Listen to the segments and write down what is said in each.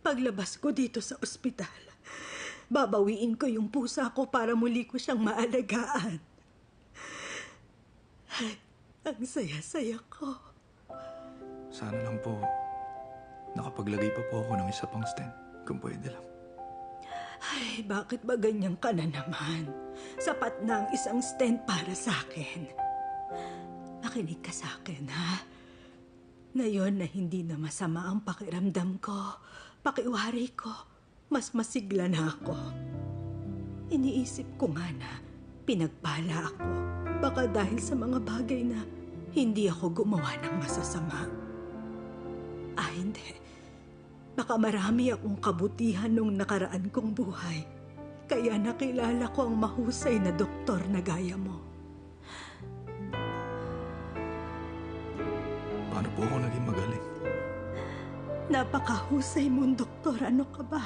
Paglabas ko dito sa ospital, babawiin ko yung pusa ko para muli ko siyang maalagaan. Ay, ang saya-saya ko. Sana lang po, nakapaglagay pa po ako ng isa pang stent, kung pwede lang. Ay, bakit ba ganyan ka na naman? Sapat na ang isang stent para sa akin. Makinig ka sa akin, ha? Ngayon na hindi na masama ang pakiramdam ko, pakiwari ko, mas masigla na ako. Iniisip ko nga na pinagpala ako. Baka dahil sa mga bagay na hindi ako gumawa ng masasama. Hindi. Baka marami akong kabutihan nung nakaraan kong buhay. Kaya nakilala ko ang mahusay na doktor na gaya mo. Paano po ako naging magaling? Napakahusay mong doktor. Ano ka ba?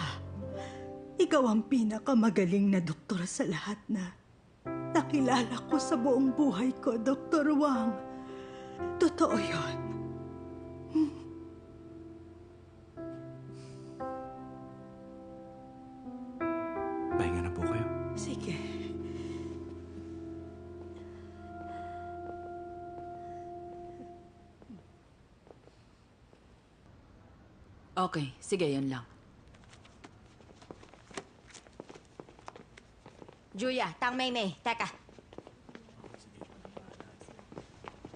Ikaw ang pinakamagaling na doktor sa lahat na nakilala ko sa buong buhay ko, Dr. Wang. Totoo yun. Pahinga na po kayo. Sige. Okay, sige, yun lang. Julia, Tang Mei, teka.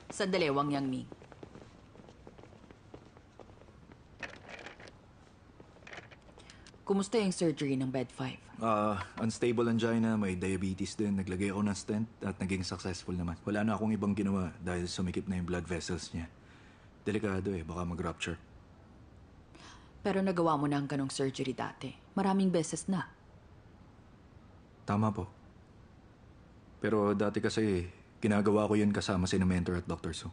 Sandali, Wang Yangming. Kumusta yung surgery ng bed 5? Unstable angina, may diabetes din. Naglagay ako ng stent at naging successful naman. Wala na akong ibang ginawa dahil sumikip na yung blood vessels niya. Delikado baka mag-rupture. Pero nagawa mo na ang ganong surgery dati. Maraming beses na. Tama po. Pero dati kasi, ginagawa ko yun kasama si mentor at Dr. Su.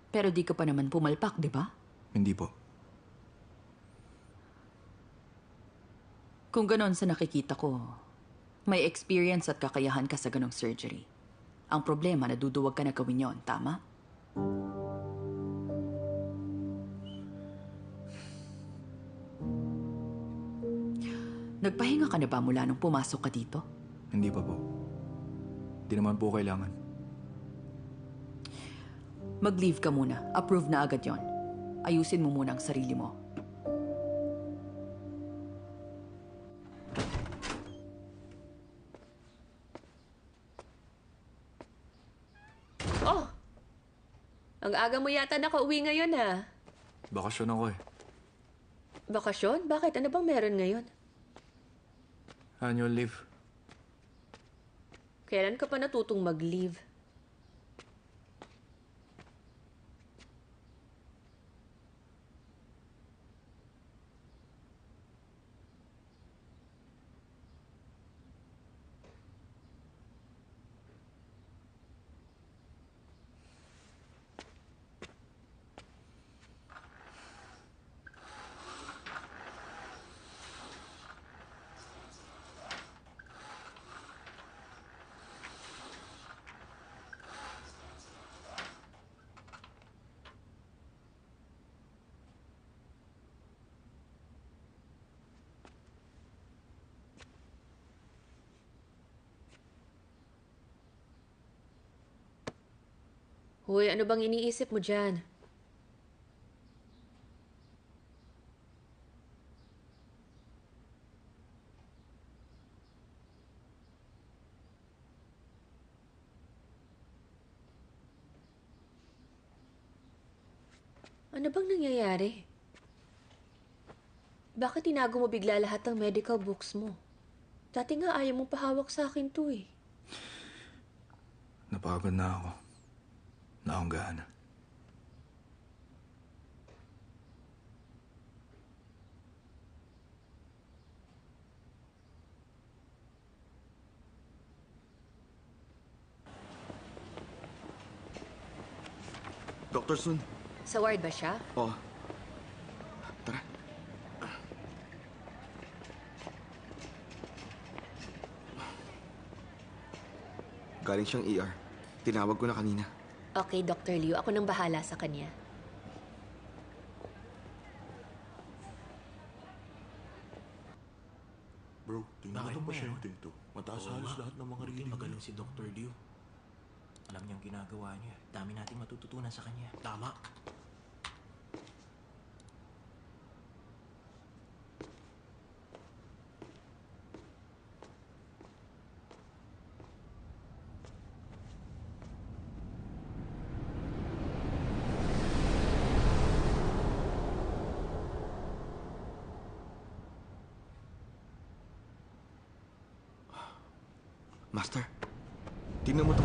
Pero di ka pa naman pumalpak, di ba? Hindi po. Kung ganon sa nakikita ko, may experience at kakayahan ka sa ganong surgery. Ang problema, naduduwag ka na gawin yon, tama? Nagpahinga ka na ba mula nung pumasok ka dito? Hindi pa po. Di naman po kailangan. Mag-leave ka muna. Approve na agad yon. Ayusin mo muna ang sarili mo. Oh! Ang aga mo yata nakauwi ngayon, ha? Bakasyon ako Bakasyon? Bakit? Ano bang meron ngayon? Annual leave. Kailan ka pa natutong mag-leave? Hoy, ano bang iniisip mo dyan? Ano bang nangyayari? Bakit tinago mo bigla lahat ng medical books mo? Dati nga ayaw mong pahawak sa akin to eh. Napagod na ako. Naanggahan na. Dr. Sun. Sa ward ba siya? Oh. Tara. Galing siyang ER. Tinawag ko na kanina. Okay, Dr. Liu. Ako nang bahala sa kanya. natin to. Mataas halos lahat ng mga reading. Magaling si Dr. Liu. Alam niyang ginagawa niya. Dami nating matututunan sa kanya. Tama. Master, tingnan mo ito.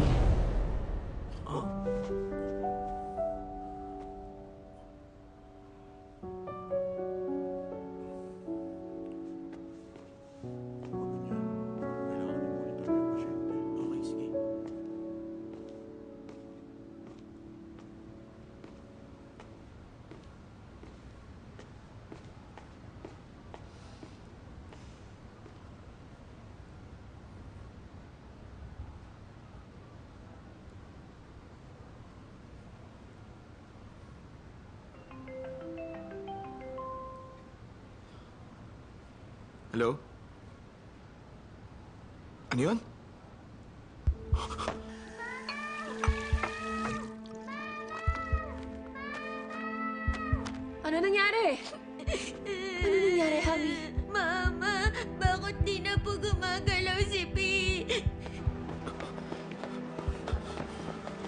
Kailangan i-monitor yung pasyente. Okay, sige. Hello? Ano yun? Ano nangyari? Ano nangyari, Hami? Mama, bakit di na po gumagalaw si P?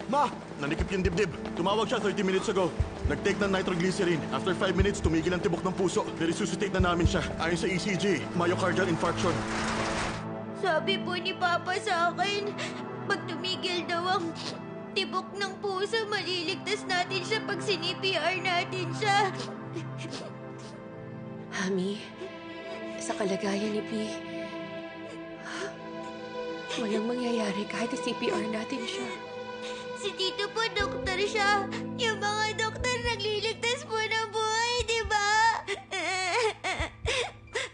Ma! Nanikip yung dibdib. Tumawag siya 30 minutes ago. Nag-take ng nitroglycerin. After 5 minutes, tumigil ang tibok ng puso. Niresuscitate na namin siya. Ayon sa ECG, myocardial infarction. Sabi po ni Papa sa akin, pag tumigil daw ang tibok ng puso, maliligtas natin siya pag sinipr natin siya. Hami, sa kalagayan ni P, walang mangyayari kahit i-CPR natin siya. Si Tito po, doktor siya. Yung mga doktor nagliligtas po ng buhay, di ba?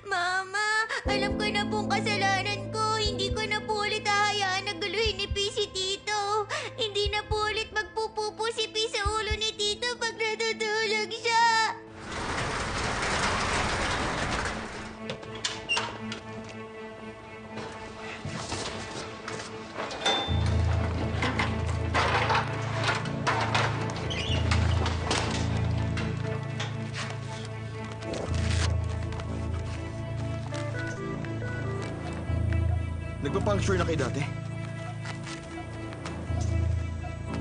Mama, alam ko na pong kasalanan ko. Hindi ko na po ulit hahayaan na guluhin ni P si Tito. Hindi na po ulit magpupupo si P sa ulo ni Tito pag natutulog siya. Nagpa-puncture na kayo dati?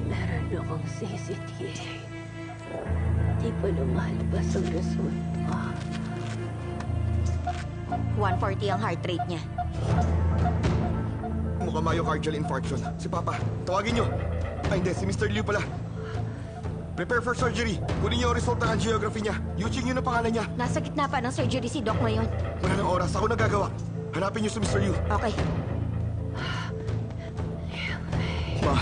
Meron akong CCTV. Di pa lumalabas ang resulta. 140 ang heart rate niya. Mukhang myocardial infarction. Si Papa, tawagin nyo. Ay, hindi. Si Mr. Liu pala. Prepare for surgery. Kunin niyo ang result ng angiography niya. Yuching yun ang pangalan niya. Nasa gitna pa ng surgery si Doc ngayon. Wala ng oras. Ako nagagawa. Hanapin niyo si Mr. Liu. Okay. Ma,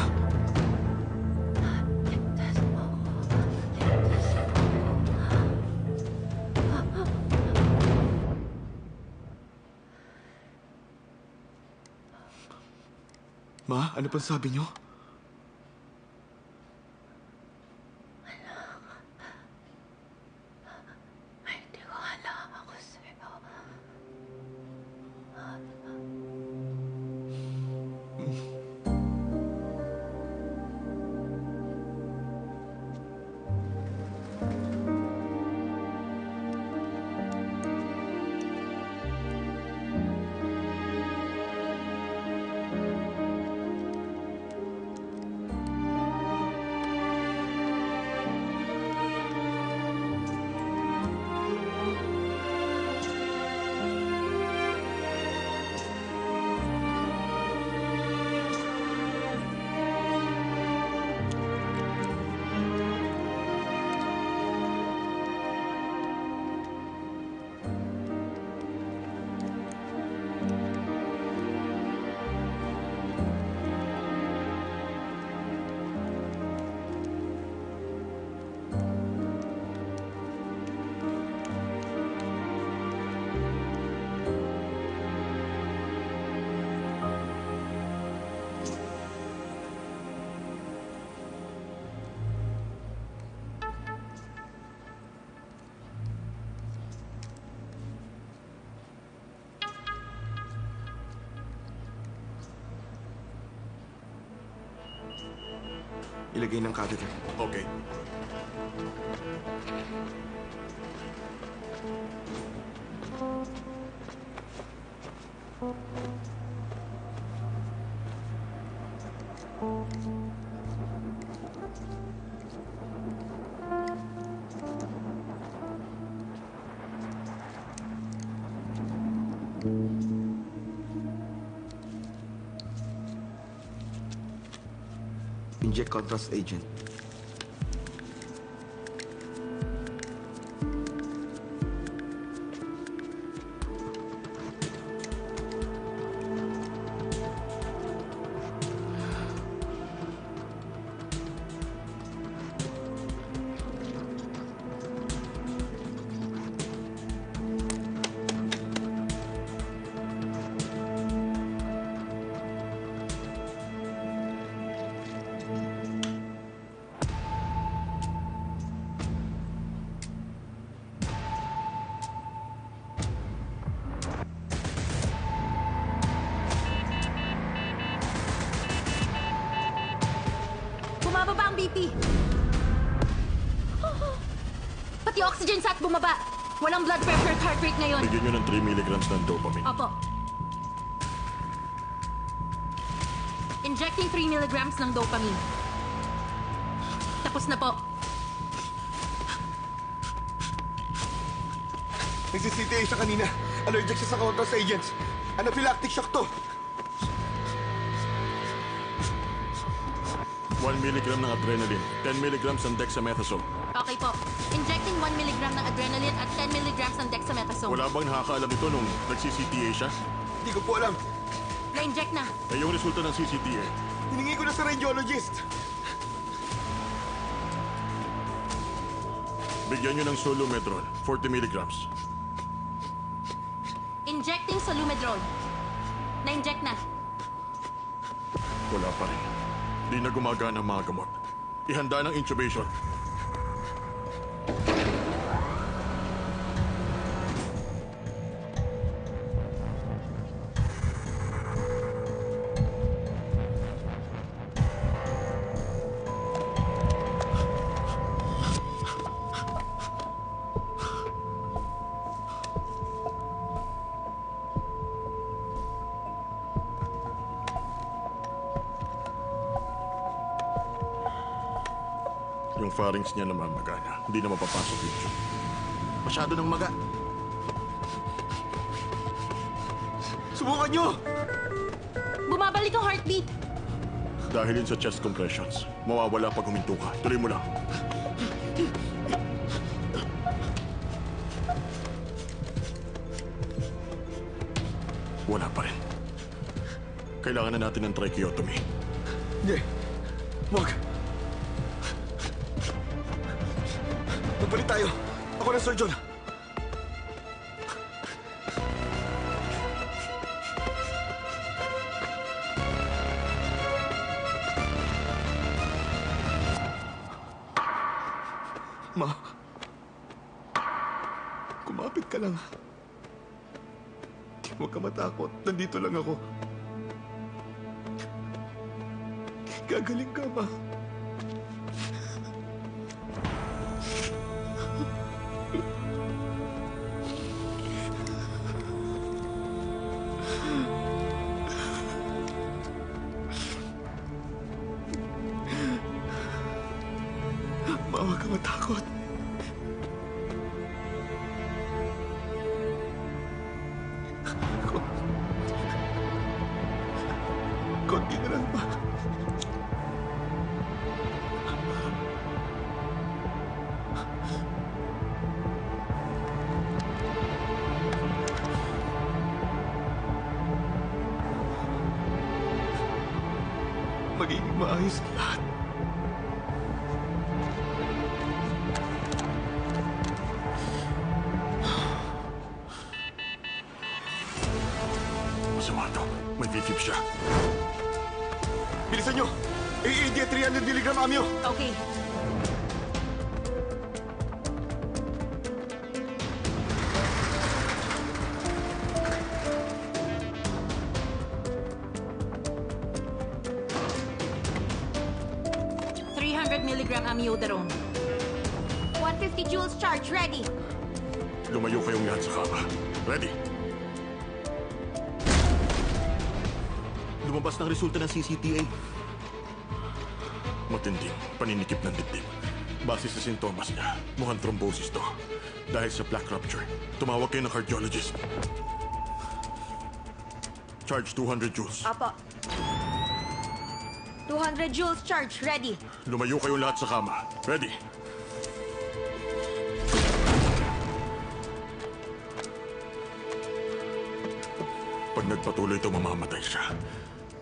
Ma, ano pang sabi niyo? Hindi ko alam ako sa'yo. ilagay ng catheter. Okay. Inject contrast agent. Bumababa ang BP. Pati oxygen sat bumaba. Walang blood pressure at heart rate ngayon. Bigyan nyo ng 3 milligrams ng dopamine. Opo. Injecting 3 milligrams ng dopamine. Tapos na po. Nagsi-CTA siya kanina. Allergic siya sa contrast agents. Anaphylactic shock to. 1 milligram ng adrenaline, 10 milligrams ng dexamethasone. Okay po. Injecting 1 milligram ng adrenaline at 10 milligrams ng dexamethasone. Wala bang nakakaalam nito nung nagsi-CTA siya? Hindi ko po alam. Na-inject na. Eh, yung resulta ng CCTA. Hiningi ko na sa radiologist. Bigyan nyo ng Solumedrol, 40 milligrams. Injecting Solumedrol. Na-inject na. Wala pa rin. Di na gumagana ang mga gamot. Ihanda ng intubation. Yung pharynx niya naman magana. Hindi na mapapasok yung tube. Masyado ng maga. Subukan nyo! Bumabalik ang heartbeat. Dahil yun sa chest compressions, mawawala pag huminto ka. Tuloy mo lang. Wala pa rin. Kailangan na natin ng tracheotomy. Hindi. Wag. Magbalik tayo. Ako na surgeon. Ma. Kumapit ka lang. Huwag ka matakot. Nandito lang ako. Gagaling ka, Ma. Ma, huwag ka matakot. Konti na lang, Ma. Magiging maayos ang lahat. Masama to. May VFib siya. Bilisan nyo! AED at 300 mg amyo! Okay. 100 milligram amiodarone. 150 joules charge, ready. Lumayo kayong lahat sa kama. Ready? Lumabas ng resulta ng CCTA. Matinding paninikip ng dibdib. Base sa sintomas niya, mukhang thrombosis to. Dahil sa plaque rupture, tumawag kayo ng cardiologist. Charge 200 joules. Apo. 200 joules charge, ready. Lumayo kayong lahat sa kama. Ready? Pag nagpatuloy ito, mamamatay siya.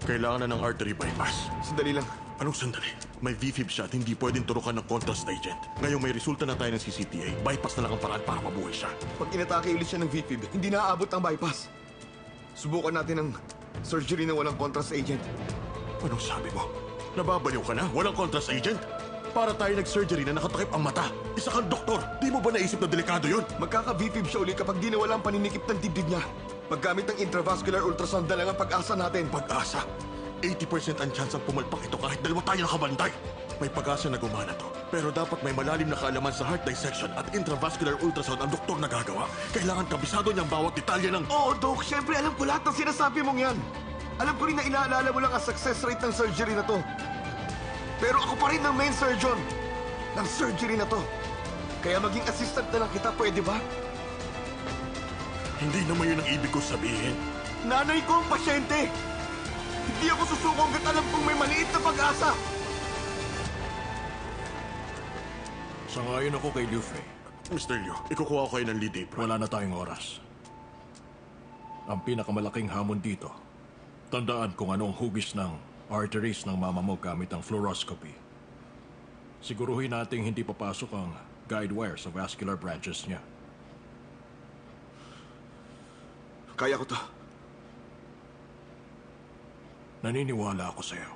Kailangan na ng artery bypass. Sandali lang. Anong sandali? May VFib shot, hindi pwedeng turukan ng contrast agent. Ngayong may resulta na tayo ng CCTA, bypass na lang ang paraan para mabuhay siya. Pag inatake ulit siya ng VFib, hindi na aabot ang bypass. Subukan natin ang surgery na walang contrast agent. Anong sabi mo? Nababaliw ka na? Walang contrast agent? Para tayo nag-surgery na nakatakip ang mata. Isa kang doktor. Di mo ba naisip na delikado yun? Magkaka-VFib siya ulit kapag di nawala ang paninikip ng dibdib niya. Paggamit ng intravascular ultrasound na lang ang pag-asa natin. Pag-asa? 80% ang chance ang pumalpak ito kahit dalawa tayo nakabantay. May pag-asa na gumana to. Pero dapat may malalim na kaalaman sa heart dissection at intravascular ultrasound ang doktor na gagawa. Kailangan kabisado niyang bawat detalye ng... Oo, Doc. Siyempre, alam ko lahat ng sinasabi mong yan. Alam ko rin na inaalala mo lang ang success rate ng surgery na to. Pero ako pa rin ang main surgeon ng surgery na to. Kaya maging assistant na lang kita, pwede ba? Hindi naman yun ang ibig ko sabihin. Nanay ko ang pasyente. Hindi ako susuko hanggat alam kong may maliit na pag-asa. Sangayon ako kay Liu Fei. Mr. Liu, ikukuha ko kayo ng lead apron. Wala na tayong oras. Ang pinakamalaking hamon dito, tandaan kung anong hugis ng arteries ng mama mo gamit ang fluoroscopy. Siguruhin nating hindi papasok ang guide wire sa vascular branches niya. Kaya ko to. Naniniwala ako sa'yo.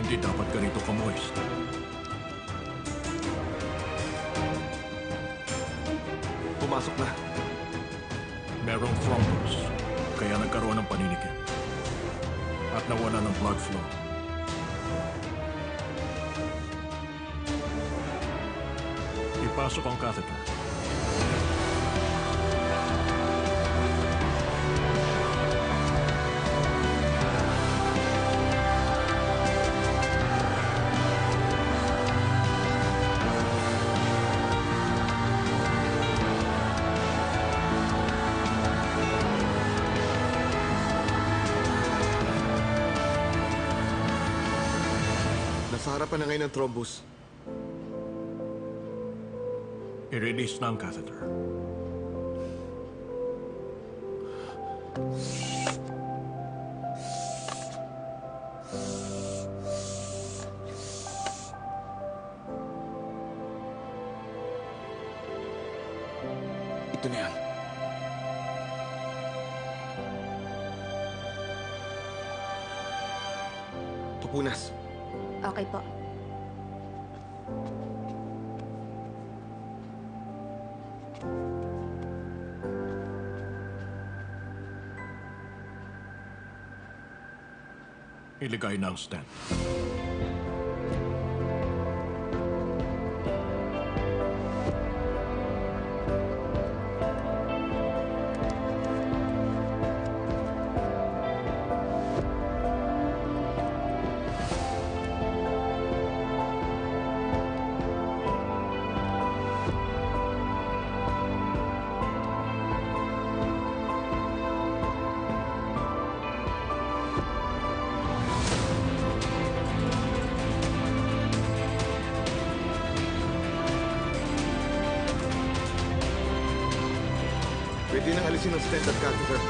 Hindi dapat ganito ka-moist. Pumasok na. Merong thrombus, kaya nagkaroon ng paninikip. At nawala ng blood flow. Ipasok ang catheter. Nasa harapan na ngayon ng thrombus. I-release na ang catheter. Ito na yan. Tupunas. Okay po. Iligay na ang stent. Pwede nang alisin ang stent at catheter.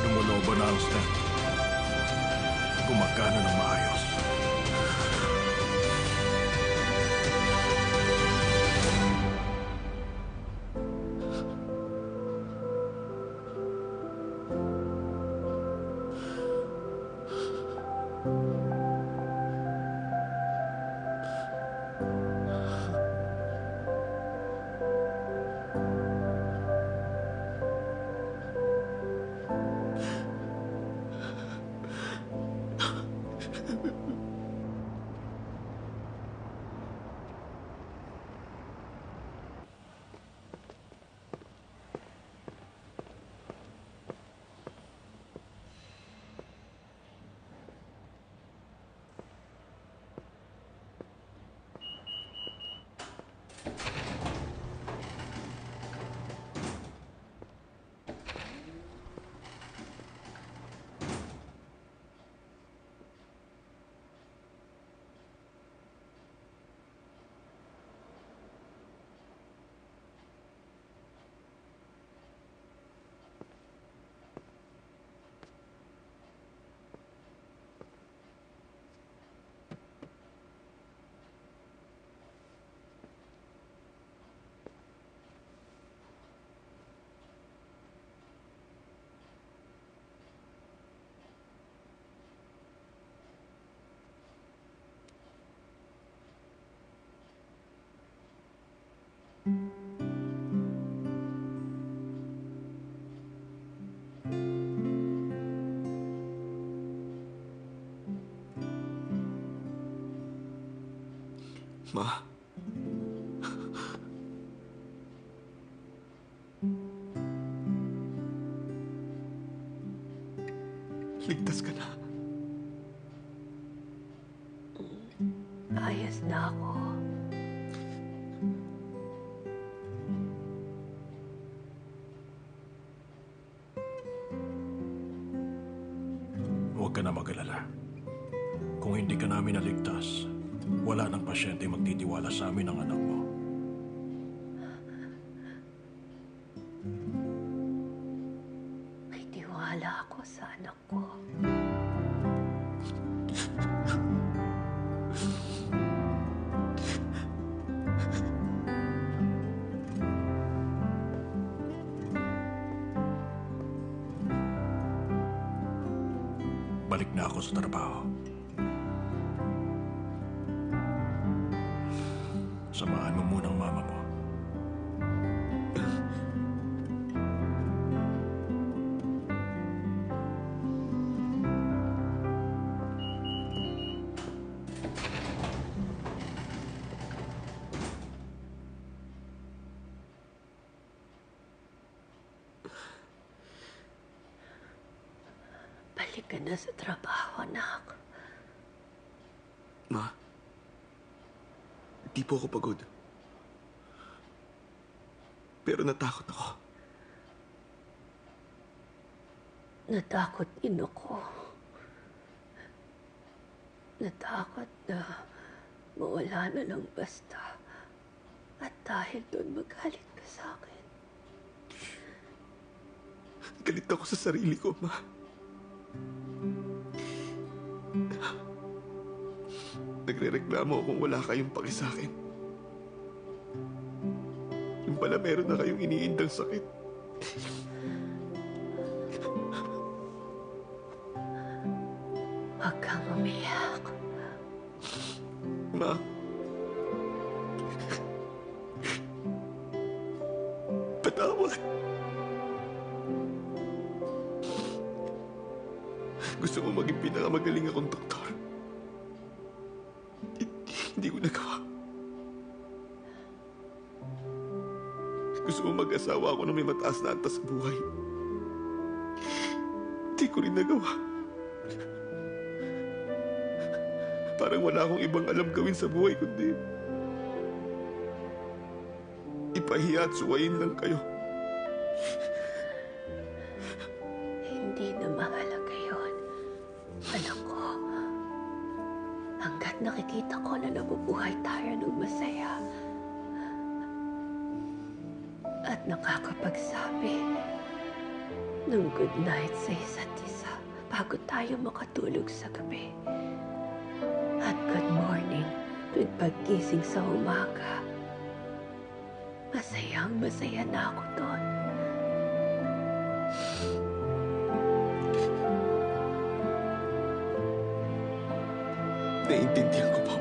Lumulobo na ang stent. Gumagana ng maayos. Ma. Ligtas ka na. Ayos na ako. Huwag ka na mag-alala. Kung hindi ka namin naligtas, wala nang pasyente magtitiwala sa amin ang anak mo. May tiwala ako sa anak ko. Balik na ako sa trabaho. Samahan mo muna ang mama mo. Balik ka na sa trabaho, anak. Ma, di po ako pagod. Pero natakot ako. Natakot din ako. Natakot na mawala na lang basta. At dahil doon magalit ka sa akin. Galit ako sa sarili ko, Ma. Nagre-reklamo kung wala kayong paki sa akin. Yung pala meron na kayong iniindang sakit. Huwag kang umiyak. Ma. Patawad. Gusto mo maging pinakamagaling akong doktor. Hindi ko nagawa. Gusto mo mag-asawa ako na may mataas na antas sa buhay. Hindi ko rin nagawa. Parang wala akong ibang alam gawin sa buhay kundi mapahiya at suwayin lang kayo. Hindi na mahalaga yun. Alam ko, hanggat nakikita ko na nabubuhay tayo ng masaya at nakakapagsabi ng good night sa isa't isa bago tayo makatulog sa gabi. At good morning tuwing paggising sa umaga. Masaya na ako doon. Naiintindihan ko po.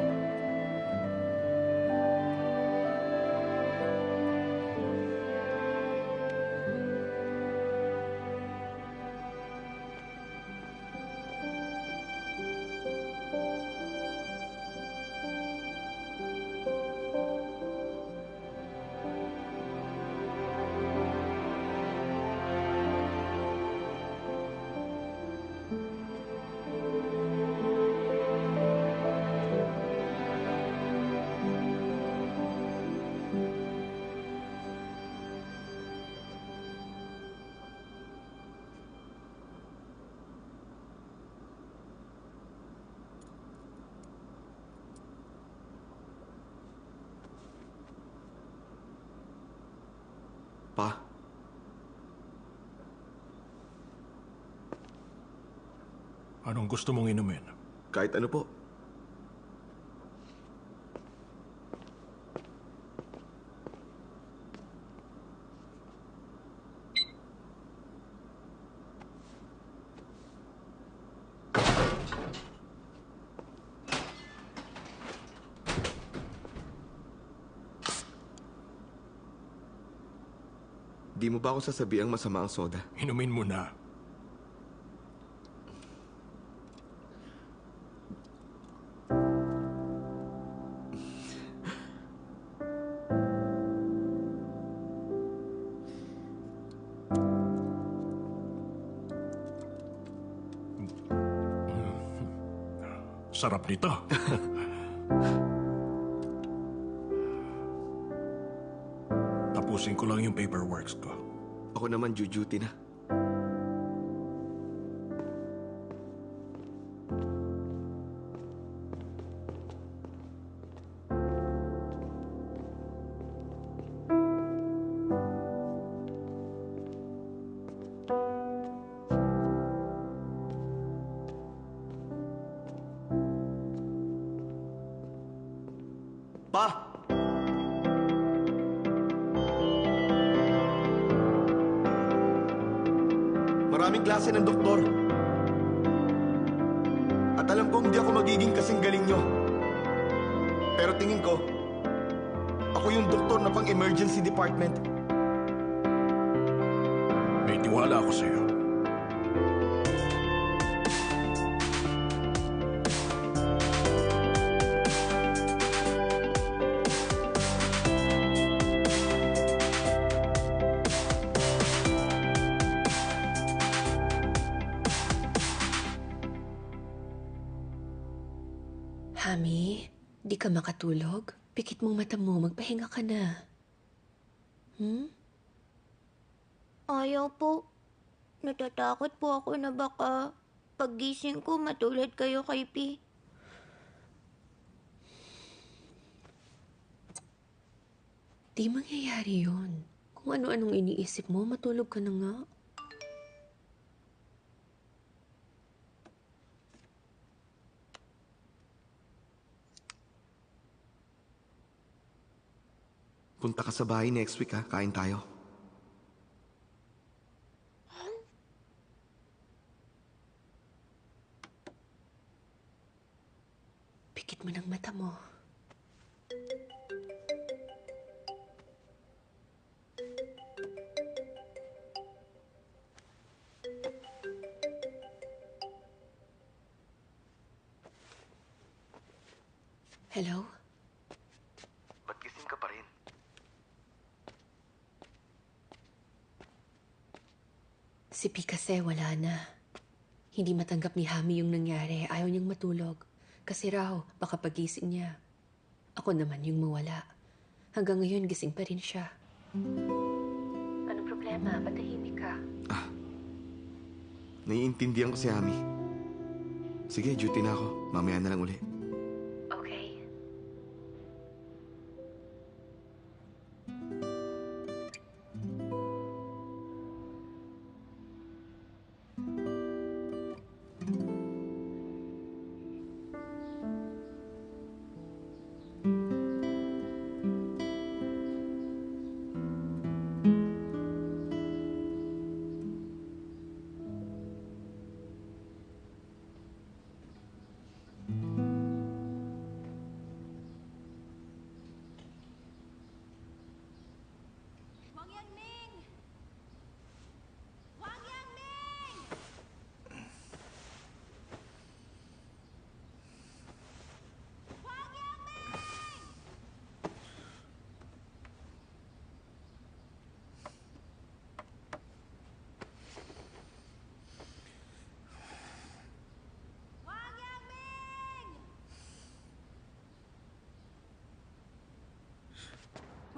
Pa, Anong gusto mong inumin? kahit ano po. Di mo ba ako sasabiang masama ang soda? Inumin mo na. Sarap nito. Tapusin ko lang yung paperworks ko. Ako naman duty na. Pa! Maraming klase ng doktor. At alam kong hindi ako magiging kasing galing nyo. Pero tingin ko, ako yung doktor na pang-emergency department. May tiwala ako sa'yo. Hami, di ka makatulog? Pikit mong mata mo, magpahinga ka na. Ayaw po. Natatakot po ako na baka paggising ko matulad kayo kay P. Di mangyayari yun. Kung ano-anong iniisip mo, matulog ka na nga. Punta ka sa bahay next week ha, kain tayo. Pikit mo ng mata mo. Hello? Ba't gising ka pa rin? Si P kasi wala na. Hindi matanggap ni Hami yung nangyari. Ayaw niyang matulog. Kasi raw, baka pagising niya. Ako naman yung mawala. Hanggang ngayon, gising pa rin siya. Anong problema? Ba't tahimik ka? Naiintindihan ko si Ami. Sige, duty na ako. Mamaya na lang uli. Okay.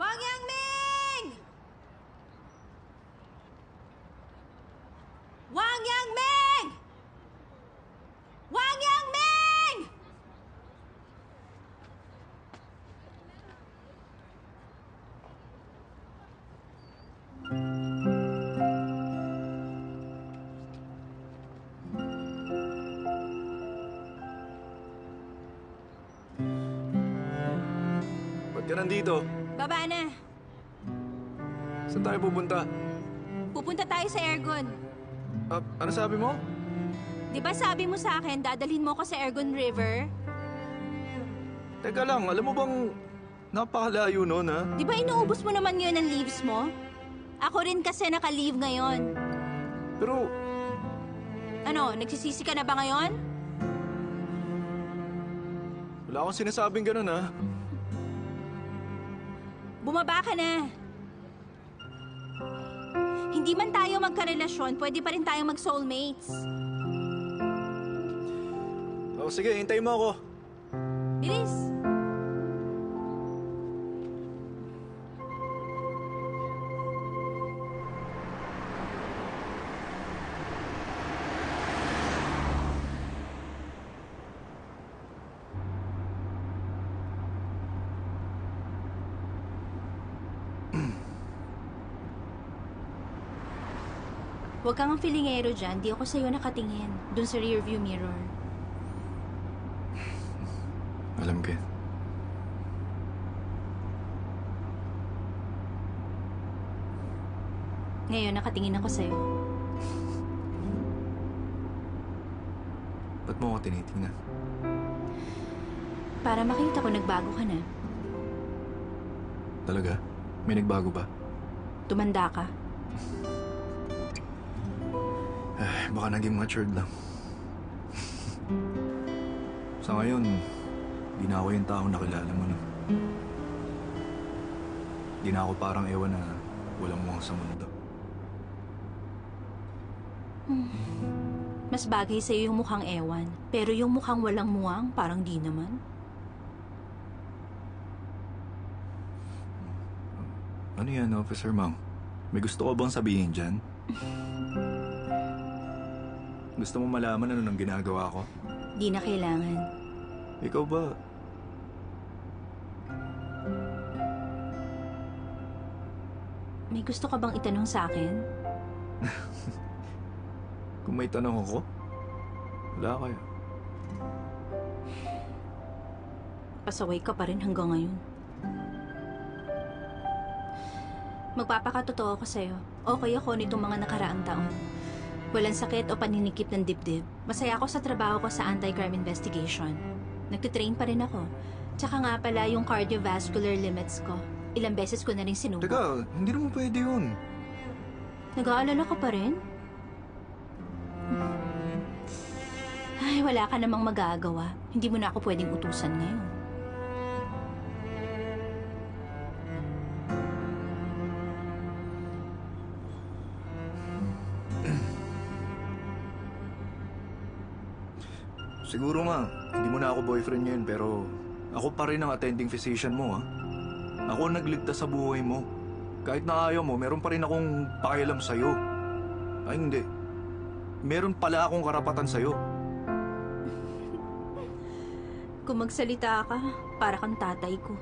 Wang Yangming! Wang Yangming! Wang Yangming! Ba't ka nandito? Baba na. Saan tayo pupunta? Pupunta tayo sa Ergon. Ano sabi mo? Di ba sabi mo sa akin, dadalhin mo ko sa Ergon River? Teka lang, alam mo bang napakalayo nun, ha? Di ba inuubos mo naman ngayon ang leaves mo? Ako rin kasi naka-leave ngayon. Pero, Ano, nagsisisi ka na ba ngayon? wala akong sinasabing ganun, ha? Bumaba ka na. Hindi man tayo magkarelasyon, pwede pa rin tayo mag-soulmates. Sige, hintayin mo ako. Bilis! Huwag kang ang filingero dyan. Di ako sa'yo nakatingin. Dun sa rearview mirror. Alam ko yan. Ngayon, nakatingin ako sa'yo. Ba't mo ako tinitingnan? Para makita ko nagbago ka na. Talaga? May nagbago ba? Tumanda ka. Baka naging matured lang. Sa ngayon, di na ako yung taong nakilala mo, no? Di na ako parang ewan na walang mukhang sa mundo. Mas bagay sa'yo yung mukhang ewan. Pero yung mukhang walang muwang, parang di naman. Ano yan, Officer Mang? May gusto ko bang sabihin dyan? Gusto mo malaman ano nang ginagawa ko? Di na kailangan. Ikaw ba? May gusto ka bang itanong sa akin? Kung may tanong ako? Wala kaya. Pasaway ka pa rin hanggang ngayon. Magpapakatotoo ako sa'yo. Okay ako nitong mga nakaraang taon. Walang sakit o paninikip ng dibdib. Masaya ako sa trabaho ko sa anti-crime investigation. Nagtitrain pa rin ako. Tsaka nga pala yung cardiovascular limits ko. Ilang beses ko na rin sinubo. Teka, hindi naman pwede yun. Nag-aalala ka pa rin? Ay, wala ka namang magagawa. Hindi mo na ako pwedeng utusan ngayon. Siguro nga, hindi mo na ako boyfriend ngayon pero ako pa rin ang attending physician mo, ha? Ako ang nagligtas sa buhay mo. Kahit na ayaw mo, meron pa rin akong pakialam sa'yo. Ay, hindi. Meron pala akong karapatan sa'yo. Kung magsalita ka, para kang tatay ko.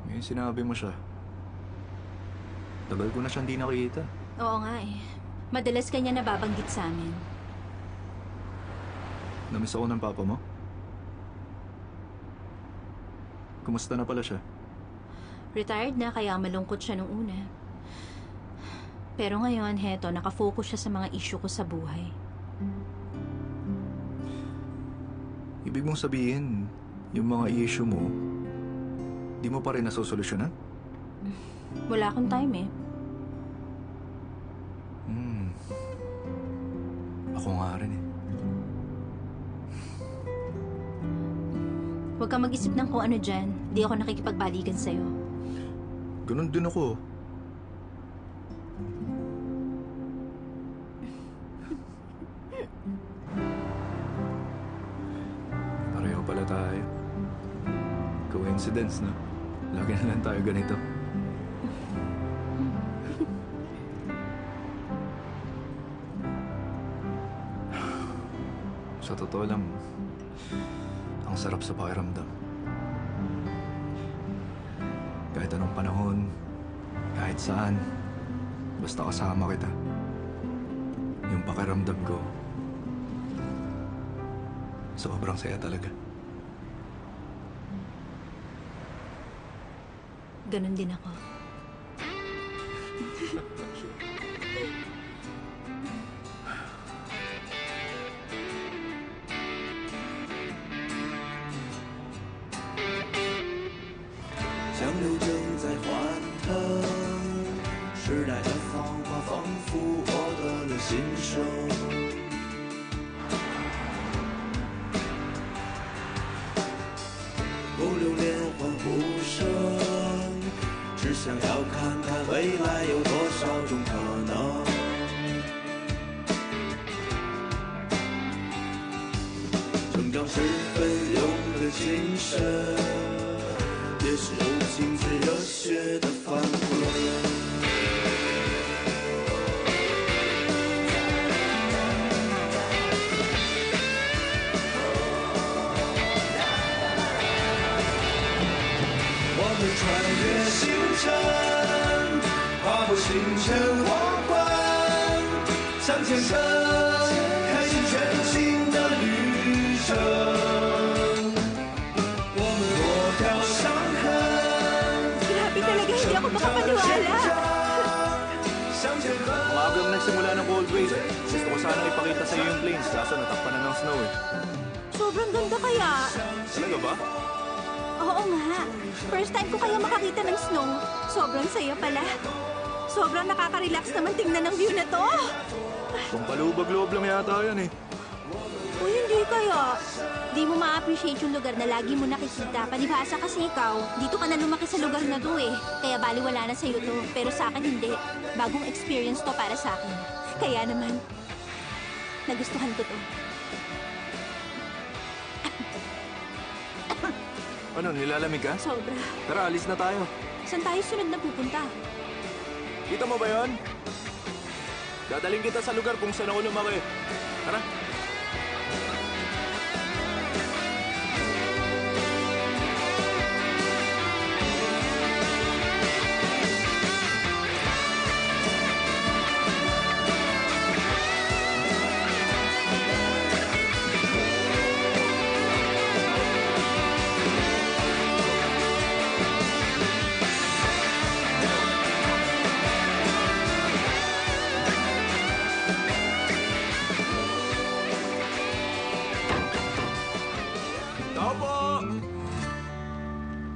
Ngayon sinabi mo siya. Tagal ko na siyang di nakita. Oo nga eh. Madalas kanya nababanggit sa amin. Namiss ako ng papa mo? Kumusta na pala siya? Retired na kaya malungkot siya nung una. Pero ngayon, heto, nakafocus siya sa mga issue ko sa buhay. Ibig mong sabihin, yung mga issue mo, di mo pa rin nasosolusyonan? Wala akong time eh. Ako nga rin eh. Huwag kang mag-isip ng kung ano dyan. Di ako nakikipagbalikan sa'yo. Ganun din ako. Pareho pala tayo. Coincidence, no? Lagi na lang tayo ganito. Sa totoo lang, ang sarap sa pakiramdam. Kahit anong panahon, kahit saan, basta kasama kita. Yung pakiramdam ko, sobrang saya talaga. Ganon din ako. Grabe talaga, hindi ako makapaniwala. Maagang nagsimula ng cold wave. Gusto ko sana ipakita sa iyo yung planes, kaso natakpan na ng snow eh. Sobrang ganda kaya. Talaga ba? Oo nga. First time ko kaya makakita ng snow. Sobrang saya pala. Sobrang nakaka-relax naman tingnan ng view na to. Kung palubag-loob lang yata yan eh. Uy, hindi kaya. Di mo ma-appreciate yung lugar na lagi mo nakikita. Palibhasa kasi ikaw, dito ka na lumaki sa lugar na to eh. Kaya baliwala na sa'yo to. Pero sa akin hindi. Bagong experience to para sa akin. Kaya naman, nagustuhan ko to. Ano, nilalamig ka? Sobra. Tara, alis na tayo. Saan tayo sunod na pupunta? Kita mo ba yon? Dadaling kita sa lugar kung saan ako lumaki. Tara.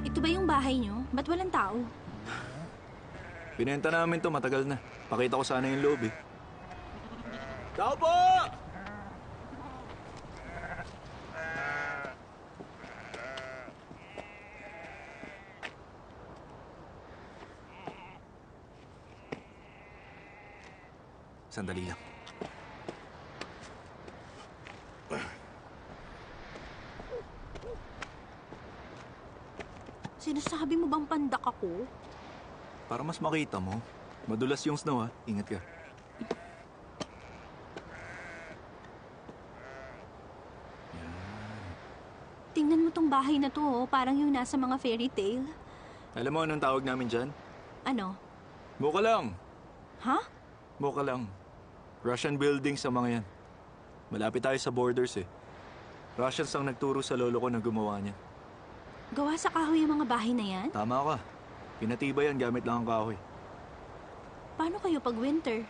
Ito ba yung bahay nyo? Ba't walang tao? Binenta namin to, matagal na. Pakita ko sana yung loob eh. Tao po! Sandali lang. Sinasabi mo bang pandak ako? Para mas makita mo. Madulas yung snow ha. Ingat ka. Tingnan mo tong bahay na to, oh. Parang yung nasa mga fairy tale. Alam mo anong tawag namin dyan? Ano? Mocha lang. Ha? Mocha lang. Russian buildings sa mga yan. Malapit tayo sa borders eh. Russians ang nagturo sa lolo ko na gumawa niya. Gawa sa kahoy yung mga bahay na yan? Tama ka. Pinatibay yan gamit lang ang kahoy. Paano kayo pag winter?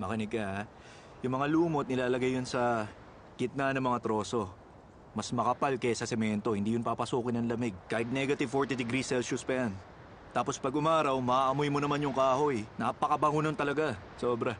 Makinig ka ha. Yung mga lumot nilalagay yun sa gitna ng mga troso. Mas makapal kaysa semento, hindi yun papasukin ng lamig. Kahit negative 40 degrees Celsius pa yan. Tapos pag umaraw, maaamoy mo naman yung kahoy. Napakabango nun talaga. Sobra.